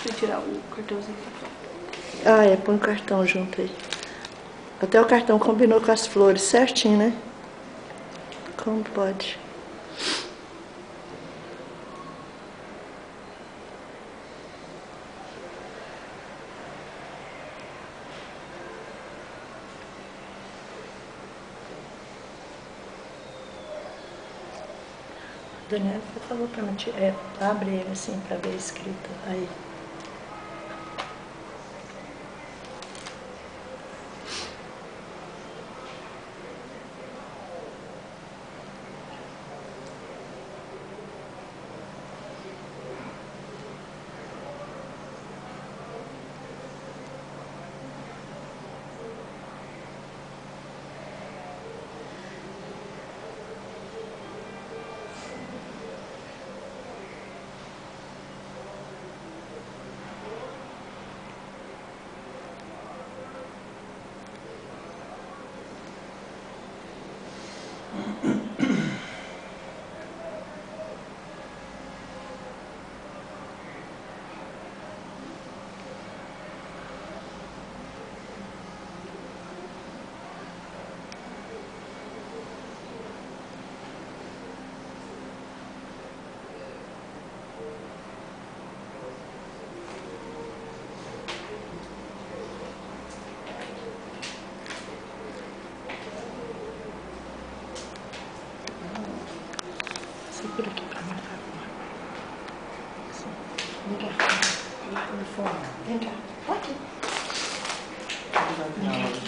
Deixa eu tirar o cartãozinho. Ah, é, põe o cartão junto aí. Até o cartão combinou com as flores certinho, né? Como pode? Daniela falou pra mim, abre ele assim pra ver escrito aí. Segura aqui pra marcar agora. Assim. Vem cá. Vem cá. Aqui.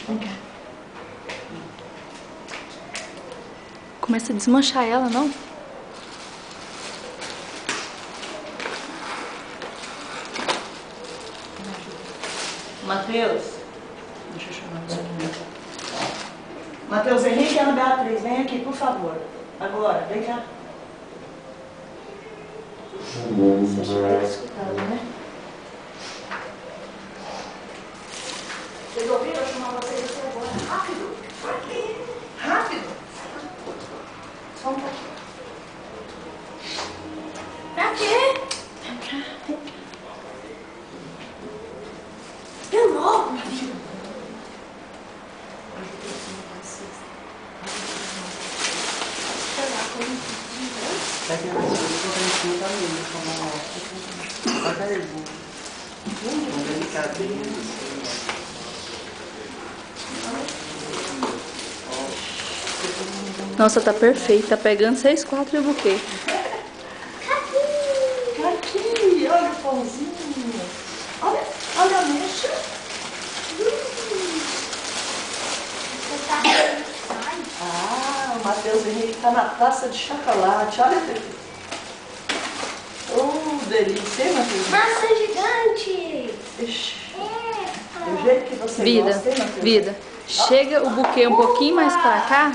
Vem cá. Começa a desmanchar ela, não? Matheus. Deixa eu chamar você aqui. Matheus Henrique e Ana Beatriz, vem aqui, por favor. Agora, vem cá. Vocês tiveram escutado, né? Vocês ouviram? Eu chamar vocês aqui agora. Rápido! Aqui! Rápido! Só um pouquinho. Pra quê? Vem cá, vem cá. Eu não, minha vida. Daqui a pouco eu vou dar em cima da mesa, como uma carreira. Nossa, tá perfeito. Tá pegando 6,4 e o buquê. Aqui, olha o pãozinho. Olha, olha a mecha. Ah, o Matheus Henrique tá na taça de chocolate. Olha, Felipe. Oh, delícia, hein, Matheus? Massa gigante. Ixi, do jeito que você Vida, gosta, hein, Matheus? vida. Chega o buquê um pouquinho mais pra cá.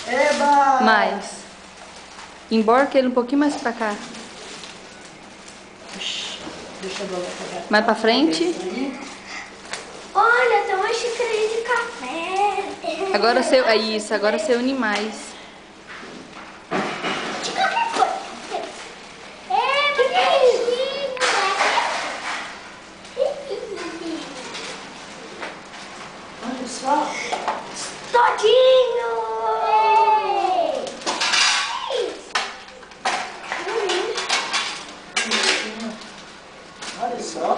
Eba! Mais. Emborca ele um pouquinho mais pra cá. Ixi, deixa eu pegar. Mais pra frente. Olha, tem uma xícara de café. Agora você. É isso, agora você une mais. De qualquer coisa. É, que é isso? Olha só. Todinho! Olha só.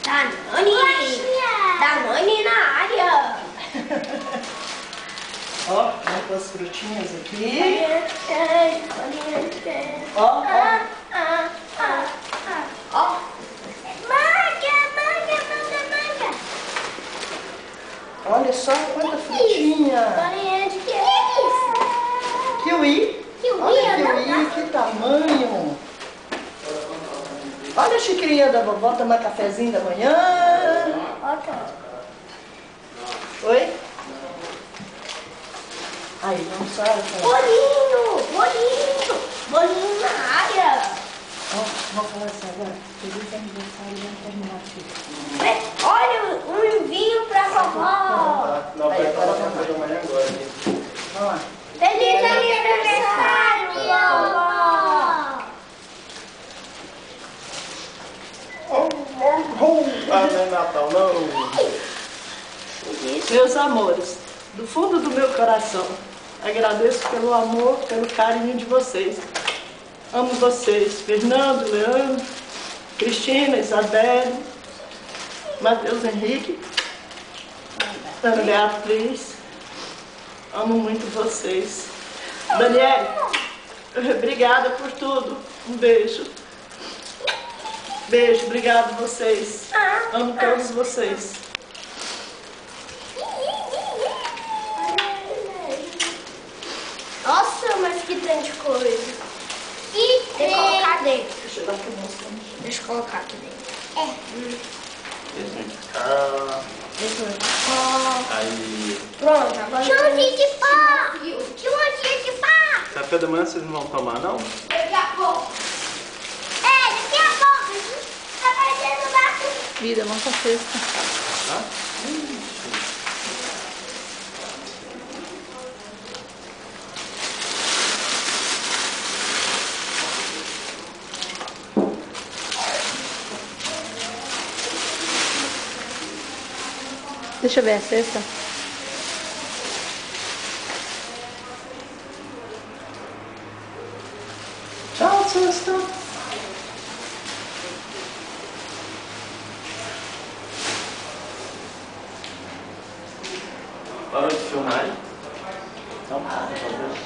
Danone! Danone na área! Ó, vamos com as frutinhas aqui. Ó, ó. Ó. Manga! Olha só quanta frutinha. Bolinha de que é isso? Kiwi. Olha kiwi, que tamanho. Olha a xicrinha da vovó tomar cafezinho da manhã. Oi? Aí, vamos só. Bolinho na área! Ó, vamos falar assim agora. Feliz aniversário, vamos terminar aqui. Olha, um vinho pra vovó! Não, vai falar com a café da manhã agora. Vamos lá. Feliz aniversário, vovó! Mas não é Natal, não. Meus amores, do fundo do meu coração, agradeço pelo amor, pelo carinho de vocês. Amo vocês, Fernando, Leandro, Cristina, Isabelle, Matheus Henrique, Ana Beatriz. Amo muito vocês. Daniele, obrigada por tudo. Um beijo. Beijo, obrigado vocês. Amo todos vocês. Nossa, mas que tanta coisa. E tem que colocar dentro. Deixa eu dar aqui o moço. Deixa eu colocar aqui dentro. Deixa eu ficar. Deixa eu ver. Aí. Pronto, agora. Chãozinho de pá! Chãozinho de pá! Café da manhã vocês não vão tomar, não? Daqui a pouco. Daqui a pouco. A gente tá fazendo barco. Vida, vamos pra sexta. Tá? Deixa eu ver a sexta. Tchau, sexta. Parou de filmar aí? Então para, por favor.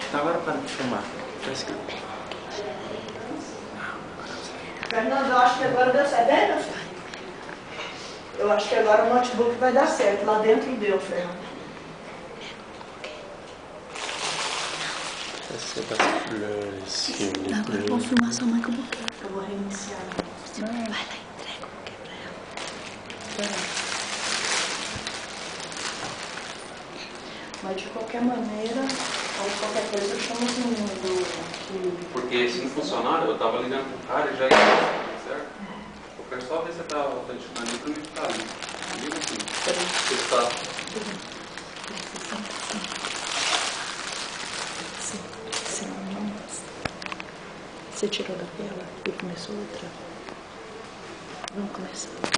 Então agora para de filmar. Tá escrito. Fernando, eu acho que agora deu certo. É, meu filho? Eu acho que agora o notebook vai dar certo. Lá dentro deu, Fernando. Essa das flores que eu Agora eu vou filmar sua mãe com o buquê. Eu vou reiniciar. Vai lá, entrega o buquê pra ela. Mas de qualquer maneira, ou qualquer coisa, eu chamo os meninos do... Porque se não funcionar, eu tava ligando pro cara e já ia, certo? Eu quero só ver se você tá autenticando e pra mim ficar ali. Liga assim. Você tá. Você tirou da tela e começou outra. Vamos começar.